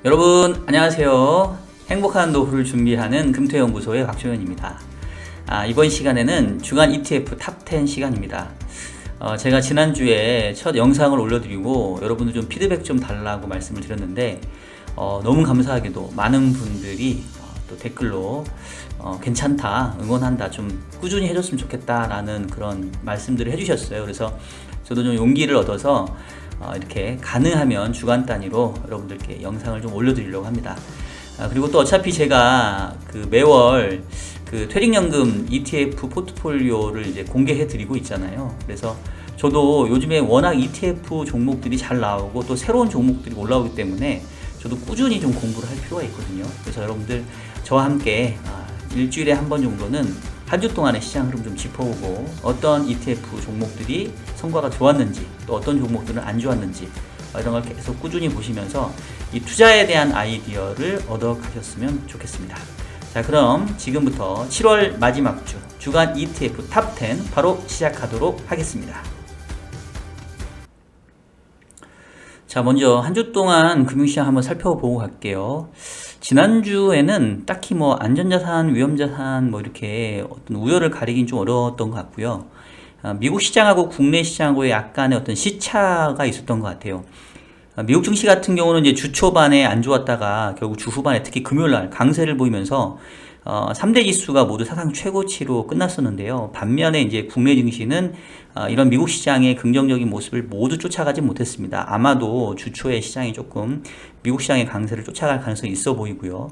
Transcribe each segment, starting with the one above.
여러분 안녕하세요. 행복한 노후를 준비하는 금토연구소의 박종현입니다. 이번 시간에는 주간 ETF 탑10 시간입니다. 제가 지난주에 첫 영상을 올려드리고 여러분들 좀 피드백 좀 달라고 말씀을 드렸는데 너무 감사하게도 많은 분들이 또 댓글로 괜찮다, 응원한다, 좀 꾸준히 해줬으면 좋겠다 라는 그런 말씀들을 해주셨어요. 그래서 저도 좀 용기를 얻어서 이렇게 가능하면 주간 단위로 여러분들께 영상을 좀 올려드리려고 합니다. 그리고 또 어차피 제가 그 매월 그 퇴직연금 ETF 포트폴리오를 이제 공개해 드리고 있잖아요. 그래서 저도 요즘에 워낙 ETF 종목들이 잘 나오고 또 새로운 종목들이 올라오기 때문에 저도 꾸준히 좀 공부를 할 필요가 있거든요. 그래서 여러분들 저와 함께 일주일에 한 번 정도는 한 주 동안의 시장 흐름 좀 짚어보고 어떤 ETF 종목들이 성과가 좋았는지 또 어떤 종목들은 안 좋았는지 이런 걸 계속 꾸준히 보시면서 이 투자에 대한 아이디어를 얻어 가셨으면 좋겠습니다. 자, 그럼 지금부터 7월 마지막 주 주간 ETF 탑10 바로 시작하도록 하겠습니다. 자, 먼저 한 주 동안 금융시장 한번 살펴보고 갈게요. 지난주에는 딱히 뭐 안전자산, 위험자산 뭐 이렇게 어떤 우열을 가리긴 좀 어려웠던 것 같고요. 미국 시장하고 국내 시장하고의 약간의 어떤 시차가 있었던 것 같아요. 미국 증시 같은 경우는 이제 주 초반에 안 좋았다가 결국 주 후반에 특히 금요일날 강세를 보이면서 3대 지수가 모두 사상 최고치로 끝났었는데요. 반면에 이제 국내 증시는 이런 미국 시장의 긍정적인 모습을 모두 쫓아가지 못했습니다. 아마도 주 초에 시장이 조금 미국 시장의 강세를 쫓아갈 가능성이 있어 보이고요.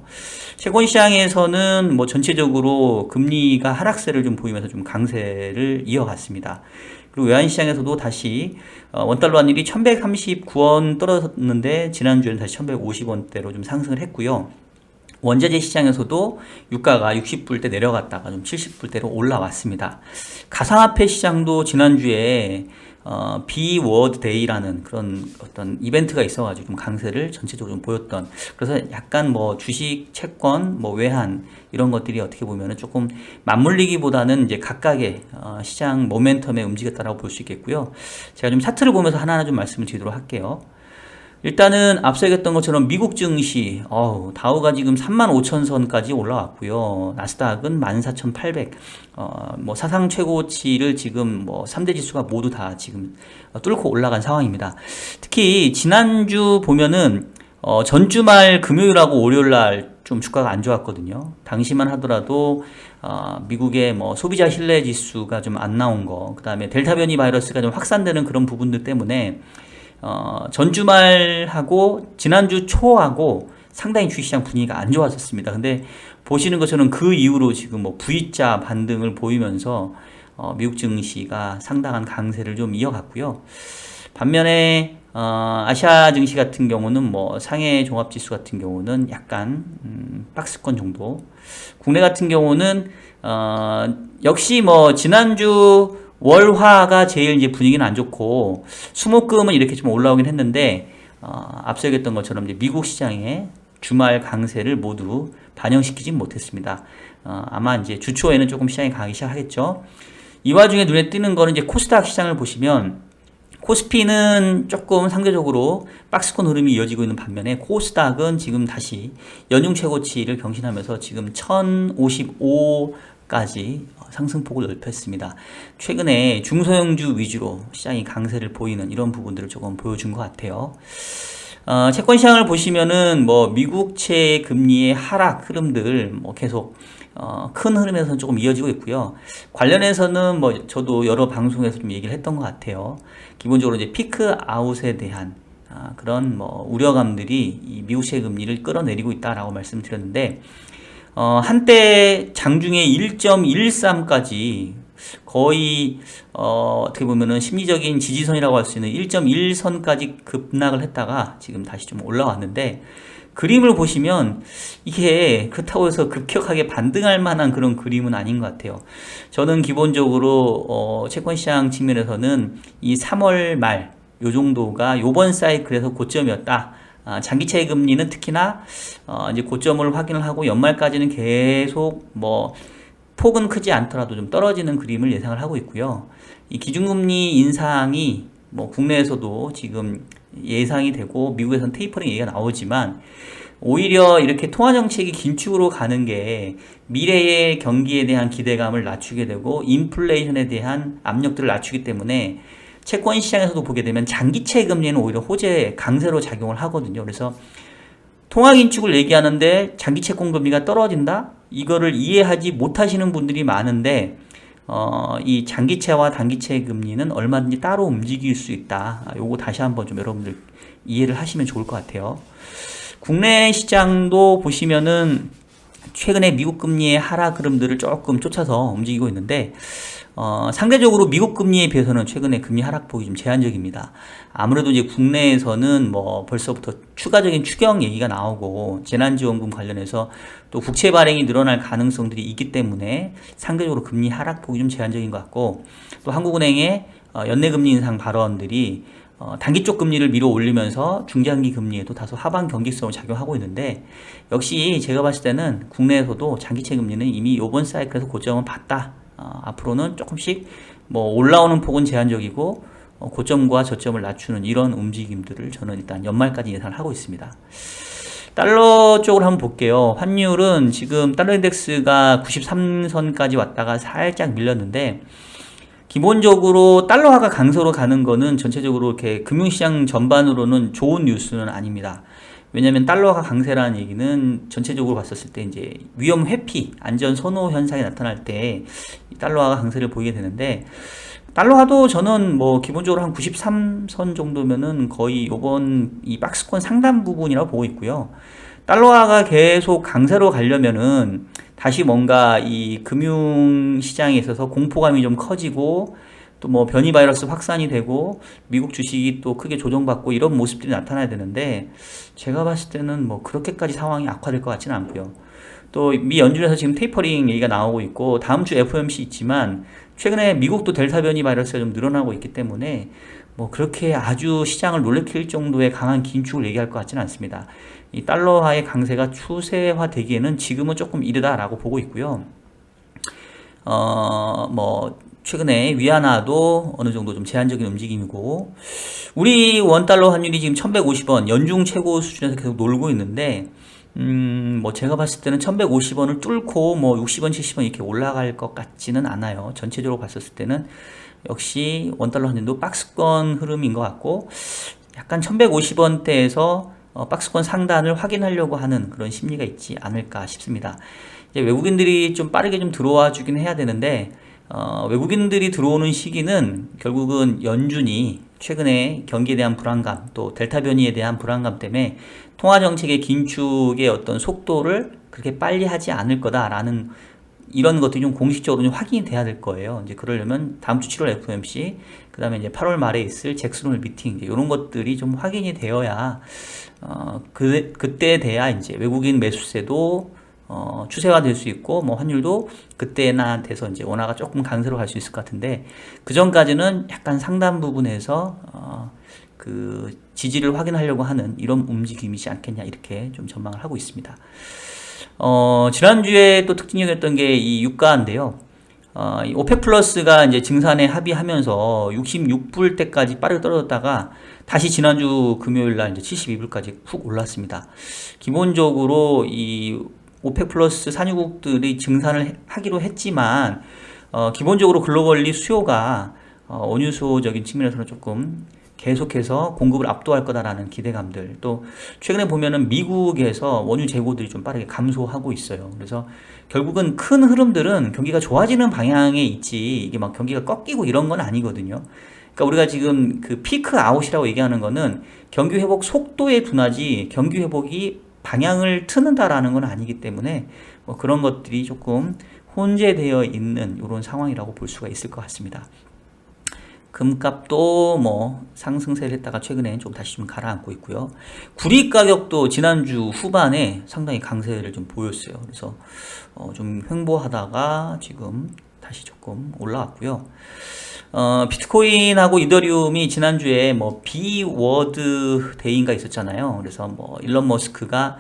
채권 시장에서는 뭐 전체적으로 금리가 하락세를 좀 보이면서 좀 강세를 이어갔습니다. 그리고 외환시장에서도 다시 원달러 환율이 1139원 떨어졌는데 지난주에는 다시 1150원대로 좀 상승을 했고요. 원자재 시장에서도 유가가 60불대 내려갔다가 좀 70불대로 올라왔습니다. 가상화폐 시장도 지난주에 비워드 데이라는 그런 어떤 이벤트가 있어가지고 좀 강세를 전체적으로 좀 보였던, 그래서 약간 뭐 주식, 채권, 뭐 외환 이런 것들이 어떻게 보면은 조금 맞물리기보다는 이제 각각의 시장 모멘텀에 움직였다라고 볼 수 있겠고요. 제가 좀 차트를 보면서 하나하나 좀 말씀을 드리도록 할게요. 일단은 앞서 얘기했던 것처럼 미국 증시, 다우가 지금 35,000선까지 올라왔고요. 나스닥은 14,800, 뭐 사상 최고치를 지금 뭐 3대 지수가 모두 다 지금 뚫고 올라간 상황입니다. 특히 지난주 보면은 전주말 금요일하고 월요일날 좀 주가가 안 좋았거든요. 당시만 하더라도 미국의 뭐 소비자 신뢰 지수가 좀 안 나온 거, 그 다음에 델타 변이 바이러스가 좀 확산되는 그런 부분들 때문에 전주말하고 지난주 초하고 상당히 주식시장 분위기가 안 좋았었습니다. 근데 보시는 것처럼 그 이후로 지금 뭐 V자 반등을 보이면서 미국 증시가 상당한 강세를 좀 이어갔고요. 반면에 아시아 증시 같은 경우는 뭐 상해 종합지수 같은 경우는 약간 박스권 정도, 국내 같은 경우는 역시 뭐 지난주 월화가 제일 이제 분위기는 안 좋고 수목금은 이렇게 좀 올라오긴 했는데 앞서 얘기했던 것처럼 이제 미국 시장의 주말 강세를 모두 반영시키진 못했습니다. 아마 이제 주 초에는 조금 시장이 강하기 시작하겠죠. 이 와중에 눈에 띄는 거는 이제 코스닥 시장을 보시면 코스피는 조금 상대적으로 박스권 흐름이 이어지고 있는 반면에 코스닥은 지금 다시 연중 최고치를 경신하면서 지금 1055까지 상승폭을 넓혔습니다. 최근에 중소형주 위주로 시장이 강세를 보이는 이런 부분들을 조금 보여준 것 같아요. 채권 시장을 보시면은 뭐 미국채 금리의 하락 흐름들 뭐 계속 큰 흐름에서는 조금 이어지고 있고요. 관련해서는 뭐 저도 여러 방송에서 좀 얘기를 했던 것 같아요. 기본적으로 이제 피크 아웃에 대한 그런 뭐 우려감들이 이 미국채 금리를 끌어내리고 있다라고 말씀드렸는데, 한때 장중에 1.13까지 거의 어떻게 보면은 심리적인 지지선이라고 할 수 있는 1.1선까지 급락을 했다가 지금 다시 좀 올라왔는데, 그림을 보시면 이게 그렇다고 해서 급격하게 반등할 만한 그런 그림은 아닌 것 같아요. 저는 기본적으로 채권시장 측면에서는 이 3월 말 요 정도가 요번 사이클에서 고점이었다. 장기채 금리는 특히나 이제 고점을 확인을 하고 연말까지는 계속 뭐 폭은 크지 않더라도 좀 떨어지는 그림을 예상을 하고 있고요. 이 기준금리 인상이 뭐 국내에서도 지금 예상이 되고 미국에서는 테이퍼링 얘기가 나오지만 오히려 이렇게 통화 정책이 긴축으로 가는 게 미래의 경기에 대한 기대감을 낮추게 되고 인플레이션에 대한 압력들을 낮추기 때문에 채권 시장에서도 보게 되면 장기채 금리는 오히려 호재 강세로 작용을 하거든요. 그래서 통화 긴축을 얘기하는데 장기 채권 금리가 떨어진다? 이거를 이해하지 못하시는 분들이 많은데 이 장기채와 단기채 금리는 얼마든지 따로 움직일 수 있다. 요거 다시 한번 좀 여러분들 이해를 하시면 좋을 것 같아요. 국내 시장도 보시면은 최근에 미국 금리의 하락 흐름들을 조금 쫓아서 움직이고 있는데 상대적으로 미국 금리에 비해서는 최근에 금리 하락폭이 좀 제한적입니다. 아무래도 이제 국내에서는 뭐 벌써부터 추가적인 추경 얘기가 나오고 재난지원금 관련해서 또 국채 발행이 늘어날 가능성들이 있기 때문에 상대적으로 금리 하락폭이 좀 제한적인 것 같고 또 한국은행의 연내 금리 인상 발언들이 단기 쪽 금리를 밀어 올리면서 중장기 금리에도 다소 하방 경직성을 작용하고 있는데 역시 제가 봤을 때는 국내에서도 장기채 금리는 이미 이번 사이클에서 고점은 봤다. 앞으로는 조금씩 뭐 올라오는 폭은 제한적이고 고점과 저점을 낮추는 이런 움직임들을 저는 일단 연말까지 예상을 하고 있습니다. 달러 쪽으로 한번 볼게요. 환율은 지금 달러 인덱스가 93선까지 왔다가 살짝 밀렸는데 기본적으로 달러화가 강세로 가는 거는 전체적으로 이렇게 금융시장 전반으로는 좋은 뉴스는 아닙니다. 왜냐하면 달러화가 강세라는 얘기는 전체적으로 봤었을 때 이제 위험 회피, 안전 선호 현상이 나타날 때 달러화가 강세를 보이게 되는데 달러화도 저는 뭐 기본적으로 한 93선 정도면은 거의 요번 이 박스권 상단 부분이라고 보고 있고요. 달러화가 계속 강세로 가려면은 다시 뭔가 이 금융시장에 있어서 공포감이 좀 커지고 또 뭐 변이 바이러스 확산이 되고 미국 주식이 또 크게 조정받고 이런 모습들이 나타나야 되는데 제가 봤을 때는 뭐 그렇게까지 상황이 악화될 것 같지는 않고요. 또 미 연준에서 지금 테이퍼링 얘기가 나오고 있고 다음 주 FOMC 있지만 최근에 미국도 델타 변이 바이러스가 좀 늘어나고 있기 때문에 뭐 그렇게 아주 시장을 놀래킬 정도의 강한 긴축을 얘기할 것 같지는 않습니다. 이 달러화의 강세가 추세화되기에는 지금은 조금 이르다라고 보고 있고요. 뭐 최근에 위안화도 어느 정도 좀 제한적인 움직임이고 우리 원달러 환율이 지금 1150원 연중 최고 수준에서 계속 놀고 있는데 뭐 제가 봤을 때는 1150원을 뚫고 뭐 60원, 70원 이렇게 올라갈 것 같지는 않아요. 전체적으로 봤었을 때는 역시 원달러 환율도 박스권 흐름인 것 같고 약간 1150원대에서 박스권 상단을 확인하려고 하는 그런 심리가 있지 않을까 싶습니다. 이제 외국인들이 좀 빠르게 좀 들어와 주긴 해야 되는데 외국인들이 들어오는 시기는 결국은 연준이 최근에 경기에 대한 불안감 또 델타 변이에 대한 불안감 때문에 통화 정책의 긴축의 어떤 속도를 그렇게 빨리 하지 않을 거다라는 이런 것들이 좀 공식적으로 좀 확인이 돼야 될 거예요. 이제 그러려면 다음 주 7월 FOMC, 그 다음에 이제 8월 말에 있을 잭슨 홀 미팅, 이런 것들이 좀 확인이 되어야, 그때 돼야 이제 외국인 매수세도, 추세가 될 수 있고, 뭐 환율도 그때나 돼서 이제 원화가 조금 강세로 갈 수 있을 것 같은데, 그 전까지는 약간 상단 부분에서, 그 지지를 확인하려고 하는 이런 움직임이지 않겠냐, 이렇게 좀 전망을 하고 있습니다. 지난주에 또 특징적이었던 게 이 유가인데요. 이 오펙 플러스가 이제 증산에 합의하면서 66불 때까지 빠르게 떨어졌다가 다시 지난주 금요일 날 이제 72불까지 훅 올랐습니다. 기본적으로 이 오펙 플러스 산유국들이 증산을 하기로 했지만, 기본적으로 글로벌리 수요가, 원유 수요적인 측면에서는 조금 계속해서 공급을 압도할 거다라는 기대감들, 또 최근에 보면은 미국에서 원유 재고들이 좀 빠르게 감소하고 있어요. 그래서 결국은 큰 흐름들은 경기가 좋아지는 방향에 있지 이게 막 경기가 꺾이고 이런 건 아니거든요. 그러니까 우리가 지금 그 피크 아웃이라고 얘기하는 거는 경기 회복 속도에 둔하지 경기 회복이 방향을 트는다라는 건 아니기 때문에 뭐 그런 것들이 조금 혼재되어 있는 이런 상황이라고 볼 수가 있을 것 같습니다. 금값도 뭐 상승세를 했다가 최근에 좀 다시 좀 가라앉고 있고요. 구리 가격도 지난주 후반에 상당히 강세를 좀 보였어요. 그래서 좀 횡보하다가 지금 다시 조금 올라왔고요. 비트코인하고 이더리움이 지난주에 뭐 비워드 데이인가 있었잖아요. 그래서 뭐 일론 머스크가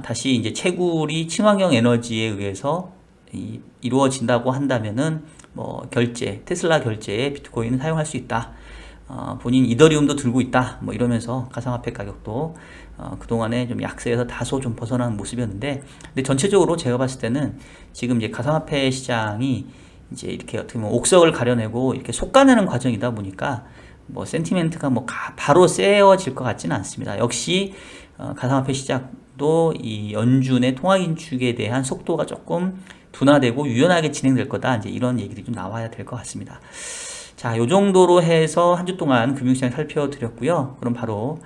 다시 이제 채굴이 친환경 에너지에 의해서 이루어진다고 한다면은 뭐 테슬라 결제에 비트코인을 사용할 수 있다. 본인 이더리움도 들고 있다 뭐 이러면서 가상화폐 가격도 그동안에 좀 약세에서 다소 좀 벗어나는 모습이었는데, 근데 전체적으로 제가 봤을 때는 지금 이제 가상화폐 시장이 이제 이렇게 어떻게 보면 옥석을 가려내고 이렇게 솎아내는 과정이다 보니까 뭐 센티멘트가 뭐 바로 세워질 것 같지는 않습니다. 역시 가상화폐 시장도 이 연준의 통화 긴축에 대한 속도가 조금 둔화되고 유연하게 진행될 거다, 이제 이런 얘기들이 좀 나와야 될 것 같습니다. 자, 요 정도로 해서 한 주 동안 금융시장 살펴드렸고요. 그럼 바로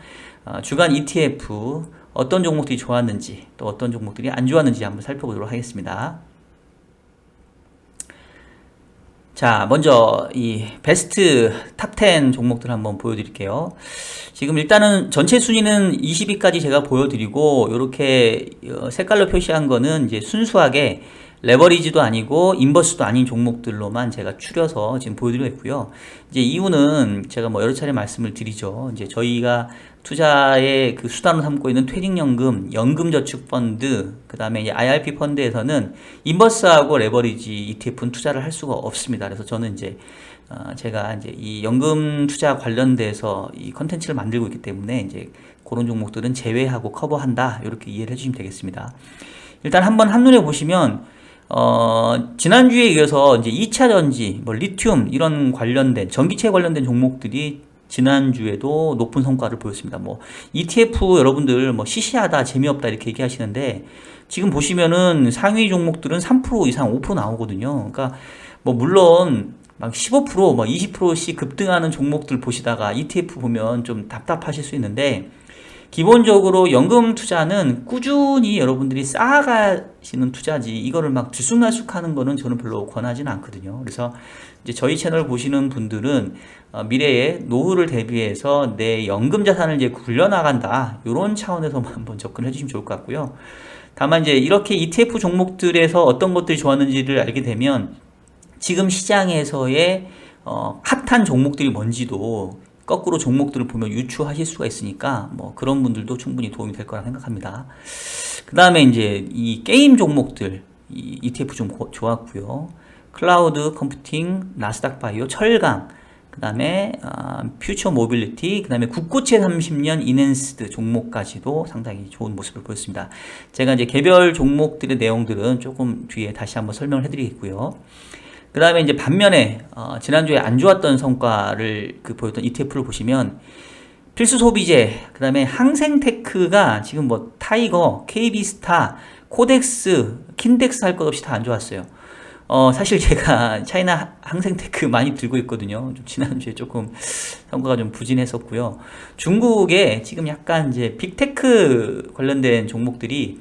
주간 ETF 어떤 종목들이 좋았는지 또 어떤 종목들이 안 좋았는지 한번 살펴보도록 하겠습니다. 자, 먼저 이 베스트 탑 10 종목들 한번 보여드릴게요. 지금 일단은 전체 순위는 20위까지 제가 보여드리고, 이렇게 색깔로 표시한 거는 이제 순수하게 레버리지도 아니고 인버스도 아닌 종목들로만 제가 추려서 지금 보여드리고 있고요. 이제 이유는 제가 뭐 여러 차례 말씀을 드리죠. 이제 저희가 투자의 그 수단으로 삼고 있는 퇴직연금, 연금저축펀드, 그 다음에 이제 IRP 펀드에서는 인버스하고 레버리지 ETF는 투자를 할 수가 없습니다. 그래서 저는 이제 제가 이제 이 연금 투자 관련돼서 이 컨텐츠를 만들고 있기 때문에 이제 그런 종목들은 제외하고 커버한다, 이렇게 이해를 해주시면 되겠습니다. 일단 한번 한눈에 보시면 지난주에 이어서 이제 2차 전지, 뭐 리튬 이런 관련된 전기체 관련된 종목들이 지난주에도 높은 성과를 보였습니다. 뭐 ETF 여러분들 뭐 시시하다, 재미없다 이렇게 얘기하시는데, 지금 보시면은 상위 종목들은 3% 이상 5% 나오거든요. 그러니까 뭐 물론 막 15%, 뭐 20%씩 급등하는 종목들 보시다가 ETF 보면 좀 답답하실 수 있는데, 기본적으로 연금 투자는 꾸준히 여러분들이 쌓아가시는 투자지, 이거를 막 들쑥날쑥 하는 거는 저는 별로 권하지는 않거든요. 그래서 이제 저희 채널 보시는 분들은 미래에 노후를 대비해서 내 연금 자산을 이제 굴려나간다, 이런 차원에서 한번 접근해 주시면 좋을 것 같고요. 다만 이제 이렇게 ETF 종목들에서 어떤 것들이 좋았는지를 알게 되면 지금 시장에서의 핫한 종목들이 뭔지도 거꾸로 종목들을 보면 유추하실 수가 있으니까 뭐 그런 분들도 충분히 도움이 될 거라 생각합니다. 그 다음에 이제 이 게임 종목들, 이 ETF 좀 좋았고요. 클라우드 컴퓨팅, 나스닥 바이오, 철강, 그 다음에 퓨처 모빌리티, 그 다음에 국고채 30년 이넨스드 종목까지도 상당히 좋은 모습을 보였습니다. 제가 이제 개별 종목들의 내용들은 조금 뒤에 다시 한번 설명을 해드리겠고요. 그 다음에 이제 반면에 지난주에 안 좋았던 성과를 보였던 ETF를 보시면 필수 소비재, 그 다음에 항생테크가 지금 뭐 타이거, KB스타, 코덱스, 킨덱스 할 것 없이 다 안 좋았어요. 사실 제가 차이나 항생테크 많이 들고 있거든요. 좀 지난주에 조금 성과가 좀 부진했었고요. 중국에 지금 약간 이제 빅테크 관련된 종목들이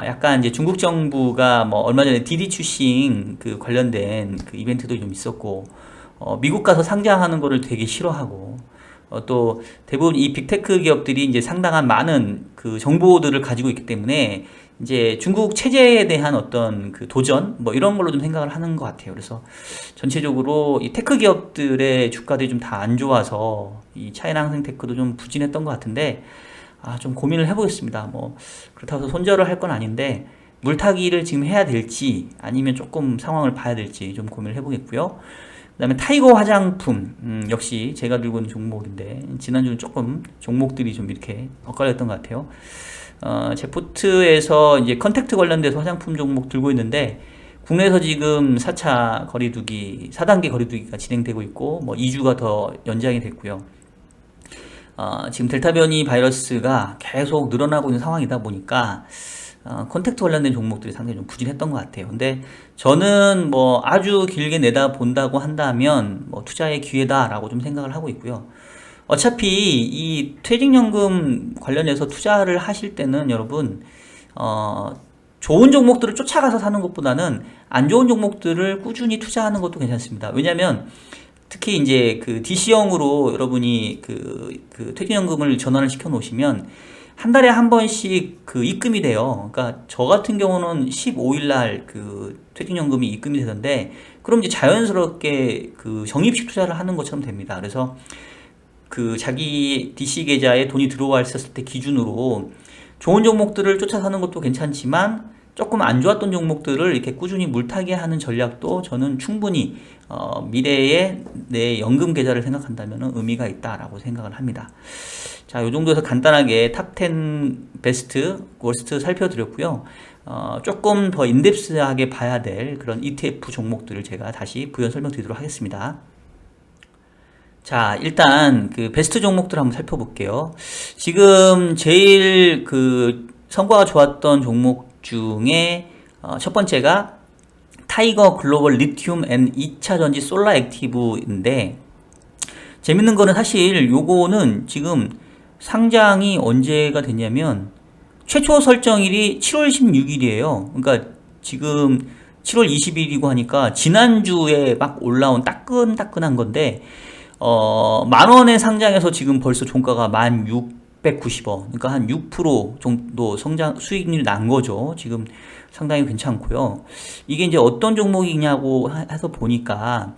약간 이제 중국 정부가 뭐 얼마 전에 디디 추싱 그 관련된 그 이벤트도 좀 있었고, 미국 가서 상장하는 거를 되게 싫어하고, 또 대부분 이 빅테크 기업들이 이제 상당한 많은 그 정보들을 가지고 있기 때문에 이제 중국 체제에 대한 어떤 그 도전 뭐 이런 걸로 좀 생각을 하는 것 같아요. 그래서 전체적으로 이 테크 기업들의 주가들이 좀 다 안 좋아서 이 차이나 항생테크도 좀 부진했던 것 같은데, 좀 고민을 해보겠습니다. 뭐 그렇다고 해서 손절을 할 건 아닌데, 물타기를 지금 해야 될지 아니면 조금 상황을 봐야 될지 좀 고민을 해보겠고요. 그 다음에 타이거 화장품, 역시 제가 들고 있는 종목인데 지난주는 조금 종목들이 좀 이렇게 엇갈렸던 것 같아요. 제 포트에서 이제 컨택트 관련돼서 화장품 종목 들고 있는데, 국내에서 지금 4차 거리두기, 4단계 거리두기가 진행되고 있고, 뭐 2주가 더 연장이 됐고요. 지금 델타 변이 바이러스가 계속 늘어나고 있는 상황이다 보니까 컨택트 관련된 종목들이 상당히 좀 부진했던 것 같아요. 근데 저는 뭐 아주 길게 내다 본다고 한다면 뭐 투자의 기회다라고 좀 생각을 하고 있고요. 어차피 이 퇴직연금 관련해서 투자를 하실 때는 여러분 좋은 종목들을 쫓아가서 사는 것보다는 안 좋은 종목들을 꾸준히 투자하는 것도 괜찮습니다. 왜냐면 특히 이제 그 DC형으로 여러분이 그 퇴직연금을 전환을 시켜 놓으시면 한 달에 한 번씩 그 입금이 돼요. 그러니까 저 같은 경우는 15일 날 그 퇴직연금이 입금이 되던데, 그럼 이제 자연스럽게 그 적립식 투자를 하는 것처럼 됩니다. 그래서 그 자기 DC 계좌에 돈이 들어와 있었을 때 기준으로 좋은 종목들을 쫓아 사는 것도 괜찮지만, 조금 안 좋았던 종목들을 이렇게 꾸준히 물타기 하는 전략도 저는 충분히 미래의 내 연금 계좌를 생각한다면 의미가 있다라고 생각을 합니다. 자, 요 정도에서 간단하게 탑10 베스트, 워스트 살펴드렸고요. 조금 더 인덱스하게 봐야 될 그런 ETF 종목들을 제가 다시 부연 설명드리도록 하겠습니다. 자, 일단 그 베스트 종목들 한번 살펴볼게요. 지금 제일 그 성과가 좋았던 종목 중에 첫 번째가 타이거 글로벌 리튬 앤 2차 전지 솔라 액티브인데, 재밌는 거는 사실 요거는 지금 상장이 언제가 됐냐면 최초 설정일이 7월 16일이에요. 그러니까 지금 7월 20일이고 하니까 지난주에 막 올라온 따끈따끈한 건데, 만원에 상장해서 지금 벌써 종가가 1690원, 그러니까 한 6% 정도 성장 수익률이 난 거죠. 지금 상당히 괜찮고요. 이게 이제 어떤 종목이냐고 해서 보니까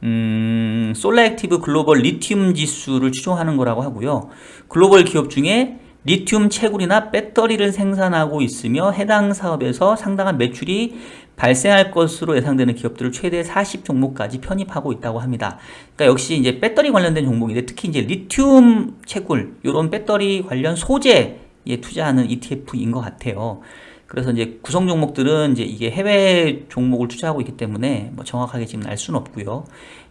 솔라 액티브 글로벌 리튬 지수를 추종하는 거라고 하고요. 글로벌 기업 중에 리튬 채굴이나 배터리를 생산하고 있으며 해당 사업에서 상당한 매출이 발생할 것으로 예상되는 기업들을 최대 40 종목까지 편입하고 있다고 합니다. 그러니까 역시 이제 배터리 관련된 종목인데, 특히 이제 리튬 채굴, 이런 배터리 관련 소재에 투자하는 ETF인 것 같아요. 그래서 이제 구성 종목들은 이제 이게 해외 종목을 투자하고 있기 때문에 뭐 정확하게 지금 알 수는 없고요.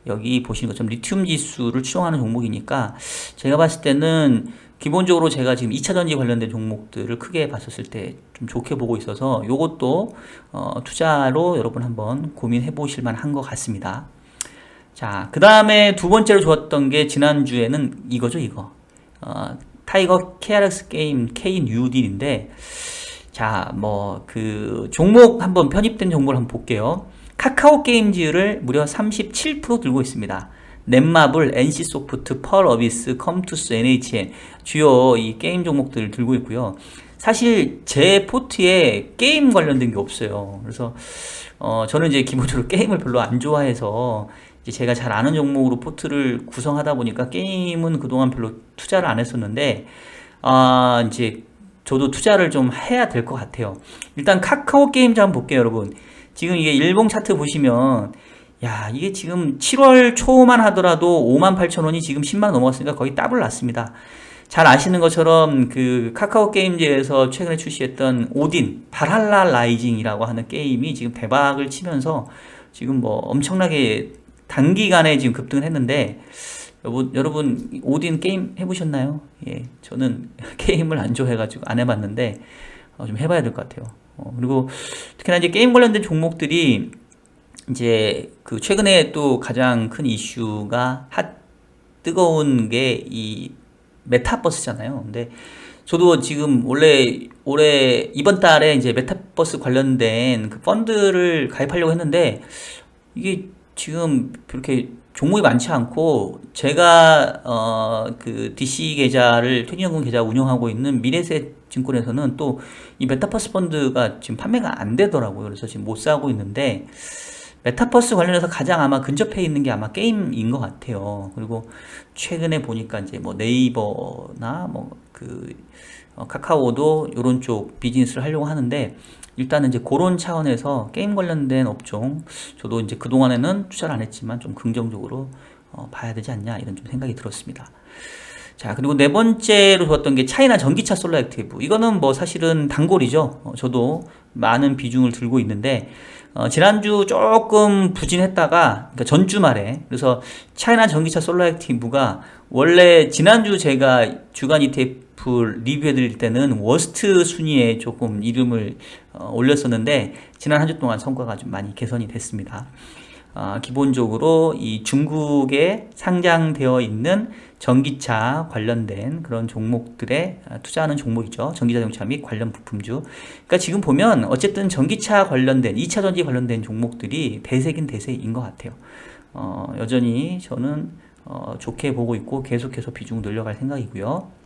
여기 보시는 것처럼 리튬 지수를 추종하는 종목이니까 제가 봤을 때는 기본적으로 제가 지금 2차 전지 관련된 종목들을 크게 봤었을 때 좀 좋게 보고 있어서 요것도 투자로 여러분 한번 고민해 보실 만한 것 같습니다. 자, 그 다음에 두 번째로 좋았던 게 지난주에는 이거죠, 이거. 타이거 KRX 게임 K 뉴딜인데, 자, 뭐 그 종목 한번 편입된 정보를 한번 볼게요. 카카오 게임즈를 무려 37% 들고 있습니다. 넷마블, NC소프트, 펄어비스, 컴투스, NHN 주요 이 게임 종목들을 들고 있고요. 사실 제 포트에 게임 관련된 게 없어요. 그래서 저는 이제 기본적으로 게임을 별로 안 좋아해서 이제 제가 잘 아는 종목으로 포트를 구성하다 보니까 게임은 그동안 별로 투자를 안 했었는데, 이제 저도 투자를 좀 해야 될 것 같아요. 일단 카카오 게임즈 한번 볼게요, 여러분. 지금 이게 일봉 차트 보시면, 야, 이게 지금 7월 초만 하더라도 58,000원이 지금 10만원 넘어갔으니까 거의 더블 났습니다. 잘 아시는 것처럼 그 카카오 게임즈에서 최근에 출시했던 오딘, 발할라 라이징이라고 하는 게임이 지금 대박을 치면서 지금 뭐 엄청나게 단기간에 지금 급등을 했는데, 여러분 오딘 게임 해보셨나요? 예, 저는 게임을 안 좋아해가지고 안 해봤는데 좀 해봐야 될 것 같아요. 그리고 특히나 이제 게임 관련된 종목들이 이제 그 최근에 또 가장 큰 이슈가 뜨거운 게 이 메타버스잖아요. 근데 저도 지금 원래 올해 이번 달에 이제 메타버스 관련된 그 펀드를 가입하려고 했는데, 이게 지금 그렇게 종목이 많지 않고, 제가 그 DC 계좌를 퇴직연금 계좌 운영하고 있는 미래세 증권에서는 또 이 메타버스 펀드가 지금 판매가 안 되더라고요. 그래서 지금 못 사고 있는데, 메타버스 관련해서 가장 아마 근접해 있는 게 아마 게임인 것 같아요. 그리고 최근에 보니까 이제 뭐 네이버나 뭐 그 카카오도 이런 쪽 비즈니스를 하려고 하는데, 일단은 이제 그런 차원에서 게임 관련된 업종, 저도 이제 그동안에는 투자를 안 했지만 좀 긍정적으로 봐야 되지 않냐, 이런 좀 생각이 들었습니다. 자, 그리고 네 번째로 좋았던 게 차이나 전기차 솔라 액티브. 이거는 뭐 사실은 단골이죠. 저도 많은 비중을 들고 있는데, 지난주 조금 부진했다가, 그러니까 전주 말에, 그래서 차이나 전기차 솔라 액티브가 원래 지난주 제가 주간 ETF 리뷰해 드릴 때는 워스트 순위에 조금 이름을 올렸었는데, 지난 한 주 동안 성과가 좀 많이 개선이 됐습니다. 기본적으로 이 중국에 상장되어 있는 전기차 관련된 그런 종목들에 투자하는 종목이죠. 전기자동차 및 관련 부품주. 그러니까 지금 보면 어쨌든 전기차 관련된 2차 전지 관련된 종목들이 대세긴 대세인 것 같아요. 여전히 저는 좋게 보고 있고 계속해서 비중 늘려갈 생각이고요.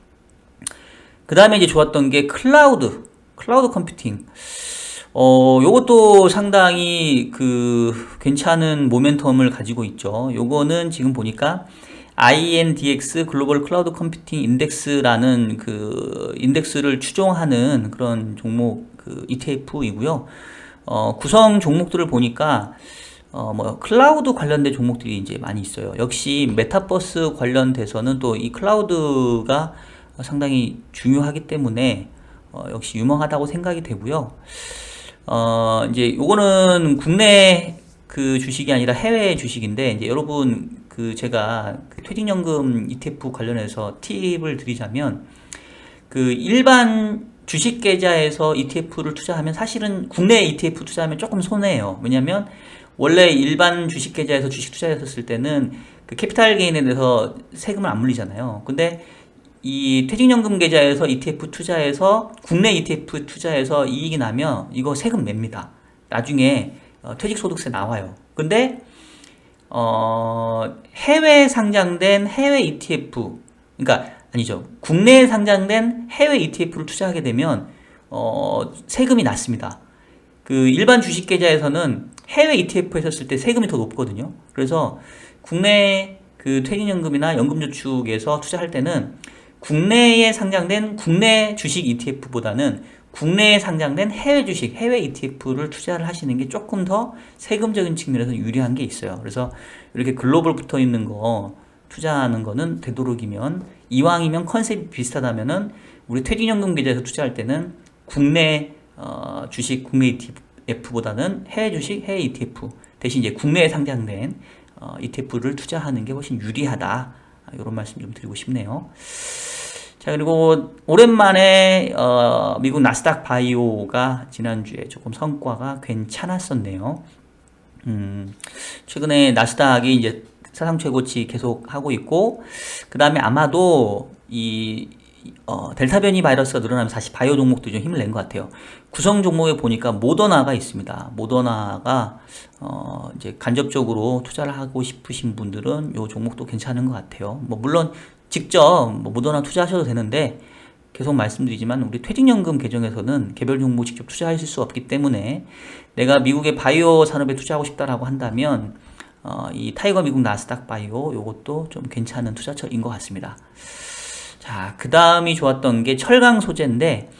그 다음에 이제 좋았던 게 클라우드 컴퓨팅. 요것도 상당히 그 괜찮은 모멘텀을 가지고 있죠. 요거는 지금 보니까 INDX 글로벌 클라우드 컴퓨팅 인덱스라는 그 인덱스를 추종하는 그런 종목 그 ETF이고요. 구성 종목들을 보니까 뭐 클라우드 관련된 종목들이 이제 많이 있어요. 역시 메타버스 관련돼서는 또 이 클라우드가 상당히 중요하기 때문에 역시 유망하다고 생각이 되고요. 이제 요거는 국내 그 주식이 아니라 해외 주식인데, 이제 여러분 그 제가 그 퇴직연금 ETF 관련해서 팁을 드리자면, 그 일반 주식 계좌에서 ETF를 투자하면 사실은 국내 ETF 투자하면 조금 손해예요. 왜냐면 원래 일반 주식 계좌에서 주식 투자했었을 때는 그 캐피탈 게인에 대해서 세금을 안 물리잖아요. 근데 이 퇴직연금 계좌에서 ETF 투자해서 국내 ETF 투자해서 이익이 나면 이거 세금 냅니다. 나중에 퇴직소득세 나와요. 근데 해외 상장된 해외 ETF, 그러니까 아니죠, 국내에 상장된 해외 ETF를 투자하게 되면 세금이 낮습니다. 그 일반 주식 계좌에서는 해외 ETF 했었을 때 세금이 더 높거든요. 그래서 국내 그 퇴직연금이나 연금저축에서 투자할 때는 국내에 상장된 국내 주식 ETF보다는 국내에 상장된 해외 주식, 해외 ETF를 투자를 하시는 게 조금 더 세금적인 측면에서 유리한 게 있어요. 그래서 이렇게 글로벌 붙어 있는 거 투자하는 거는 되도록이면, 이왕이면 컨셉이 비슷하다면은 우리 퇴직연금 계좌에서 투자할 때는 국내 주식, 국내 ETF보다는 해외 주식, 해외 ETF 대신 이제 국내에 상장된 ETF를 투자하는 게 훨씬 유리하다. 이런 말씀 좀 드리고 싶네요. 자, 그리고 오랜만에 미국 나스닥 바이오가 지난주에 조금 성과가 괜찮았었네요. 최근에 나스닥이 이제 사상 최고치 계속 하고 있고, 그 다음에 아마도 이 델타 변이 바이러스가 늘어나면서 다시 바이오 종목도 좀 힘을 낸 것 같아요. 구성 종목에 보니까 모더나가 있습니다. 모더나가 이제 간접적으로 투자를 하고 싶으신 분들은 이 종목도 괜찮은 것 같아요. 뭐 물론 직접 뭐 모더나 투자하셔도 되는데, 계속 말씀드리지만 우리 퇴직연금 계정에서는 개별 종목 직접 투자하실 수 없기 때문에, 내가 미국의 바이오 산업에 투자하고 싶다라고 한다면 이 타이거 미국 나스닥 바이오 요것도 좀 괜찮은 투자처인 것 같습니다. 자, 그 다음이 좋았던 게 철강 소재인데,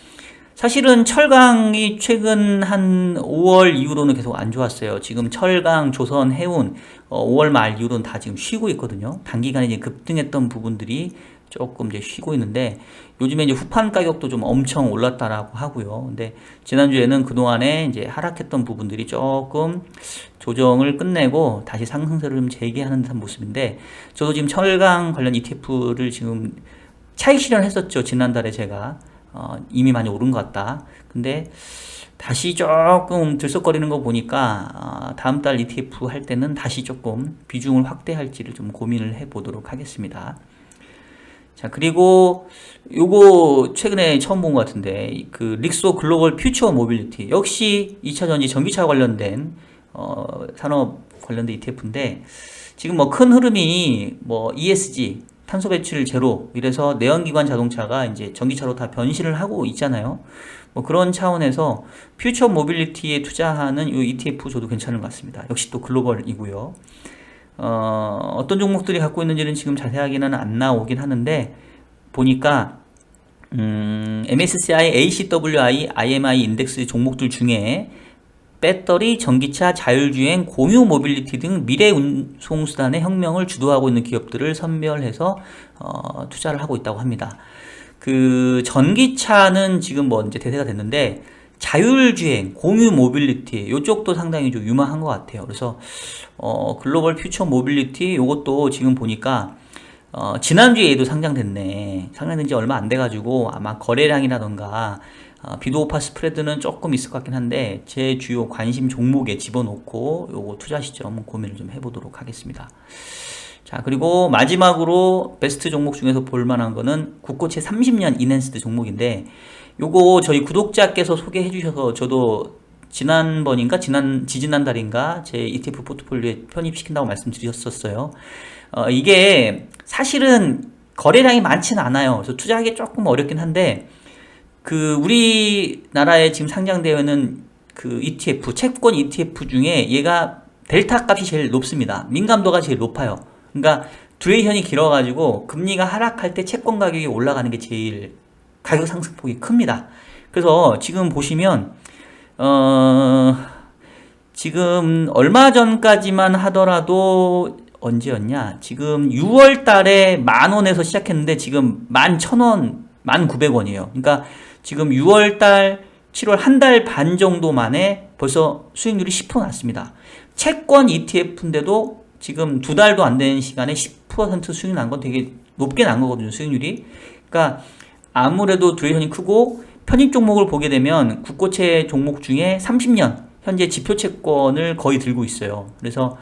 사실은 철강이 최근 한 5월 이후로는 계속 안 좋았어요. 지금 철강, 조선, 해운 5월 말 이후로는 다 지금 쉬고 있거든요. 단기간에 이제 급등했던 부분들이 조금 이제 쉬고 있는데, 요즘에 이제 후판 가격도 좀 엄청 올랐다라고 하고요. 근데 지난주에는 그동안에 이제 하락했던 부분들이 조금 조정을 끝내고 다시 상승세를 좀 재개하는 듯한 모습인데, 저도 지금 철강 관련 ETF를 지금 차익 실현했었죠. 지난달에 제가 이미 많이 오른 것 같다. 근데 다시 조금 들썩거리는 거 보니까 다음 달 ETF 할 때는 다시 조금 비중을 확대할지를 좀 고민을 해 보도록 하겠습니다. 자, 그리고 요거 최근에 처음 본 것 같은데, 그 릭소 글로벌 퓨처 모빌리티, 역시 2차 전지 전기차 관련된 산업 관련된 ETF인데, 지금 뭐 큰 흐름이 뭐 ESG, 탄소 배출 제로, 이래서 내연기관 자동차가 이제 전기차로 다 변신을 하고 있잖아요. 뭐 그런 차원에서 퓨처 모빌리티에 투자하는 이 ETF 저도 괜찮은 것 같습니다. 역시 또 글로벌이고요. 어떤 종목들이 갖고 있는지는 지금 자세하게는 안 나오긴 하는데, 보니까 MSCI, ACWI, IMI 인덱스 종목들 중에 배터리, 전기차, 자율주행, 공유 모빌리티 등 미래 운송수단의 혁명을 주도하고 있는 기업들을 선별해서 투자를 하고 있다고 합니다. 그 전기차는 지금 뭐 이제 대세가 됐는데, 자율주행, 공유 모빌리티 이쪽도 상당히 좀 유망한 것 같아요. 그래서 글로벌 퓨처 모빌리티 요것도 지금 보니까 지난주에 얘도 상장됐네. 상장된 지 얼마 안 돼가지고 아마 거래량이라던가 비도오파 스프레드는 조금 있을 것 같긴 한데, 제 주요 관심 종목에 집어넣고 요거 투자 시점 고민을 좀 해보도록 하겠습니다. 자, 그리고 마지막으로 베스트 종목 중에서 볼만한 거는 국고채 30년 이넨스드 종목인데, 요거 저희 구독자께서 소개해 주셔서 저도 지난번인가 지지난달인가 제 ETF 포트폴리오에 편입시킨다고 말씀드렸었어요. 이게 사실은 거래량이 많지는 않아요. 그래서 투자하기 조금 어렵긴 한데, 그 우리나라에 지금 상장되어 있는 그 ETF, 채권 ETF 중에 얘가 델타 값이 제일 높습니다. 민감도가 제일 높아요. 그러니까 듀레이션이 길어가지고 금리가 하락할 때 채권 가격이 올라가는 게 제일 가격 상승폭이 큽니다. 그래서 지금 보시면 지금 얼마 전까지만 하더라도 언제였냐? 지금 6월 달에 10,000원에서 시작했는데 지금 11,000원, 1,900원이에요. 그러니까 지금 6월 달, 7월 한 달 반 정도 만에 벌써 수익률이 10% 났습니다. 채권 ETF인데도 지금 2달도 안 되는 시간에 10% 수익 난 건 되게 높게 난 거거든요, 수익률이. 그러니까 아무래도 듀레이션이 크고 편입 종목을 보게 되면 국고채 종목 중에 30년 현재 지표 채권을 거의 들고 있어요. 그래서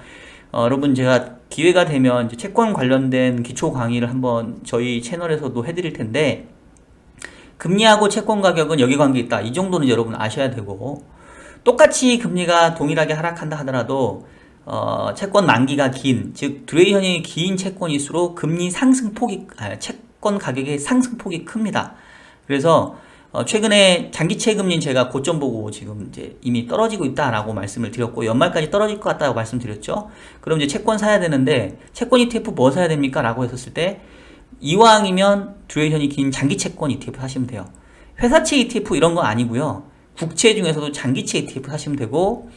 여러분 제가 기회가 되면 이제 채권 관련된 기초 강의를 한번 저희 채널에서도 해드릴 텐데 금리하고 채권 가격은 여기관계 있다. 이 정도는 여러분 아셔야 되고 똑같이 금리가 동일하게 하락한다 하더라도 채권 만기가 긴, 즉 듀레이션이 긴 채권일수록 금리 상승폭이 채권 가격의 상승폭이 큽니다. 그래서 최근에 장기채 금리는 제가 고점 보고 지금 이제 이미 떨어지고 있다라고 말씀을 드렸고 연말까지 떨어질 것 같다고 말씀드렸죠. 그럼 이제 채권 사야 되는데 채권 ETF 뭐 사야 됩니까? 라고 했었을 때 이왕이면 듀레이션이 긴 장기 채권 ETF 사시면 돼요. 회사채 ETF 이런 거 아니고요. 국채 중에서도 장기채 ETF 사시면 되고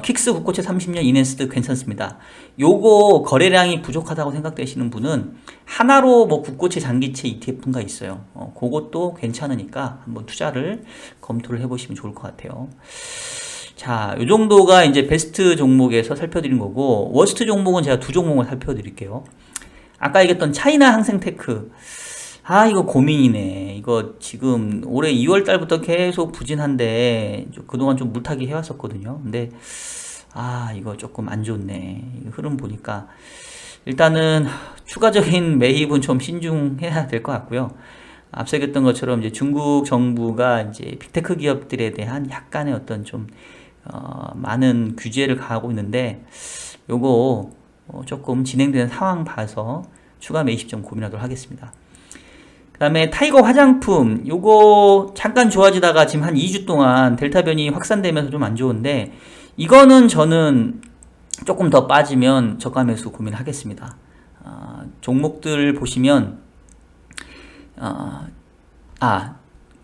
킥스 국고채 30년 이네스트 괜찮습니다. 요거 거래량이 부족하다고 생각되시는 분은 하나로 뭐 국고채 장기채 ETF가 있어요. 그것도 괜찮으니까 한번 투자를 검토를 해보시면 좋을 것 같아요. 자, 요 정도가 이제 베스트 종목에서 살펴드린 거고 워스트 종목은 제가 두 종목을 살펴드릴게요. 아까 얘기했던 차이나 항생테크. 이거 고민이네. 이거 지금 올해 2월 달부터 계속 부진한데 그동안 좀 물타기 해왔었거든요. 근데 이거 조금 안 좋네. 흐름 보니까 일단은 추가적인 매입은 좀 신중해야 될 것 같고요. 앞서 얘기했던 것처럼 이제 중국 정부가 이제 빅테크 기업들에 대한 약간의 어떤 좀 많은 규제를 가하고 있는데 요거 조금 진행되는 상황 봐서 추가 매입 좀 고민하도록 하겠습니다. 그 다음에 타이거 화장품 요거 잠깐 좋아지다가 지금 한 2주 동안 델타 변이 확산되면서 좀 안 좋은데 이거는 저는 조금 더 빠지면 저가 매수 고민하겠습니다. 종목들 보시면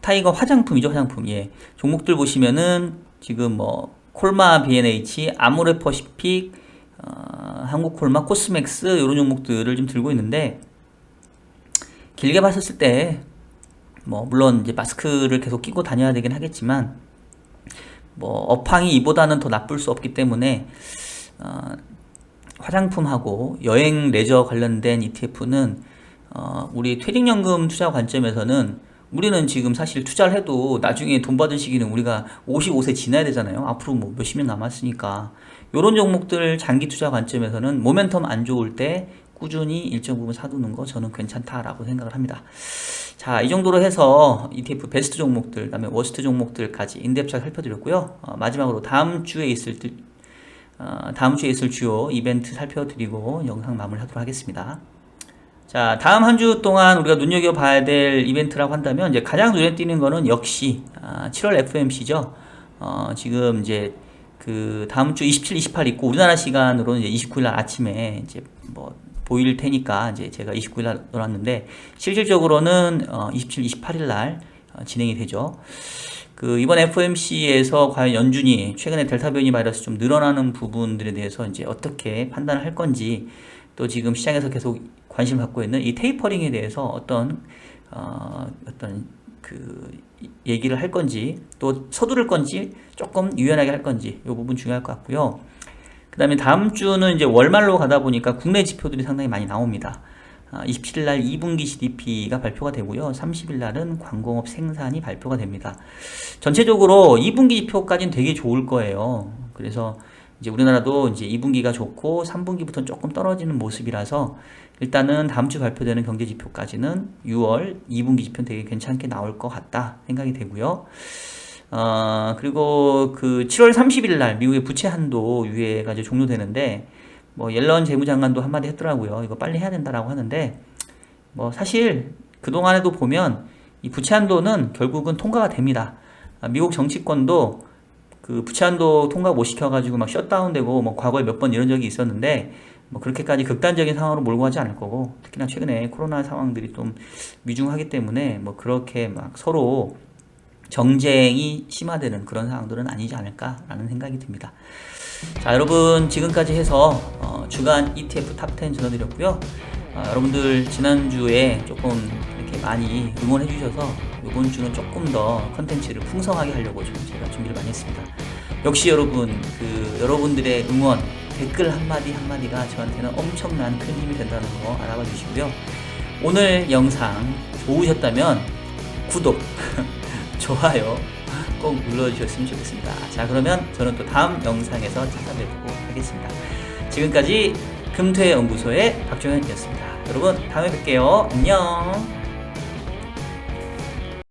타이거 화장품이죠. 화장품. 예. 종목들 보시면은 지금 뭐 콜마 B&H, 아모레퍼시픽, 한국콜마, 코스맥스 이런 종목들을 좀 들고 있는데 길게 봤었을 때 뭐 물론 이제 마스크를 계속 끼고 다녀야 되긴 하겠지만 뭐 업황이 이보다는 더 나쁠 수 없기 때문에 화장품하고 여행 레저 관련된 ETF는 우리 퇴직연금 투자 관점에서는 우리는 지금 사실 투자를 해도 나중에 돈 받을 시기는 우리가 55세 지나야 되잖아요. 앞으로 뭐 몇십 년 남았으니까 요런 종목들 장기 투자 관점에서는 모멘텀 안 좋을 때 꾸준히 일정 부분 사두는 거 저는 괜찮다라고 생각을 합니다. 자, 이 정도로 해서 ETF 베스트 종목들, 그다음에 워스트 종목들까지 인덱스 살펴드렸고요. 마지막으로 다음 주에 있을 주요 이벤트 살펴드리고 영상 마무리하도록 하겠습니다. 자, 다음 한 주 동안 우리가 눈여겨봐야 될 이벤트라고 한다면 이제 가장 눈에 띄는 거는 역시 7월 FOMC죠. 지금 이제 그 다음 주 27, 28 있고 우리나라 시간으로는 이제 29일 날 아침에 이제 뭐 보일 테니까 이제 제가 29일 날 넣어놨는데 실질적으로는 27, 28일 날 진행이 되죠. 그 이번 FOMC에서 과연 연준이 최근에 델타 변이 바이러스 좀 늘어나는 부분들에 대해서 이제 어떻게 판단을 할 건지 또 지금 시장에서 계속 관심을 갖고 있는 이 테이퍼링에 대해서 어떤 그 얘기를 할 건지 또 서두를 건지 조금 유연하게 할 건지 이 부분 중요할 것 같고요. 그 다음에 다음 주는 이제 월말로 가다 보니까 국내 지표들이 상당히 많이 나옵니다. 27일 날 2분기 GDP가 발표가 되고요. 30일 날은 광공업 생산이 발표가 됩니다. 전체적으로 2분기 지표까지는 되게 좋을 거예요. 그래서 이제 우리나라도 이제 2분기가 좋고 3분기부터는 조금 떨어지는 모습이라서 일단은 다음 주 발표되는 경제 지표까지는 6월 2분기 지표는 되게 괜찮게 나올 것 같다 생각이 되고요. 그리고 그 7월 30일 날 미국의 부채 한도 유예가 이제 종료되는데 뭐 옐런 재무장관도 한마디 했더라고요. 이거 빨리 해야 된다라고 하는데 뭐 사실 그동안에도 보면 이 부채 한도는 결국은 통과가 됩니다. 미국 정치권도 그 부채 한도 통과 못 시켜가지고 막 셧다운되고 뭐 과거에 몇 번 이런 적이 있었는데 뭐 그렇게까지 극단적인 상황으로 몰고 가지 않을 거고, 특히나 최근에 코로나 상황들이 좀 위중하기 때문에 뭐 그렇게 막 서로 정쟁이 심화되는 그런 상황들은 아니지 않을까라는 생각이 듭니다. 자, 여러분 지금까지 해서 주간 ETF 탑10 전해드렸고요. 여러분들 지난주에 조금 이렇게 많이 응원해 주셔서 이번 주는 조금 더 컨텐츠를 풍성하게 하려고 좀 제가 준비를 많이 했습니다. 역시 여러분, 여러분들의 응원, 댓글 한마디 한마디가 저한테는 엄청난 큰 힘이 된다는 거 알아봐 주시고요. 오늘 영상 좋으셨다면 구독, 좋아요 꼭 눌러주셨으면 좋겠습니다. 자, 그러면 저는 또 다음 영상에서 찾아뵙도록 하겠습니다. 지금까지 금퇴연구소의 박종현이었습니다. 여러분 다음에 뵐게요. 안녕.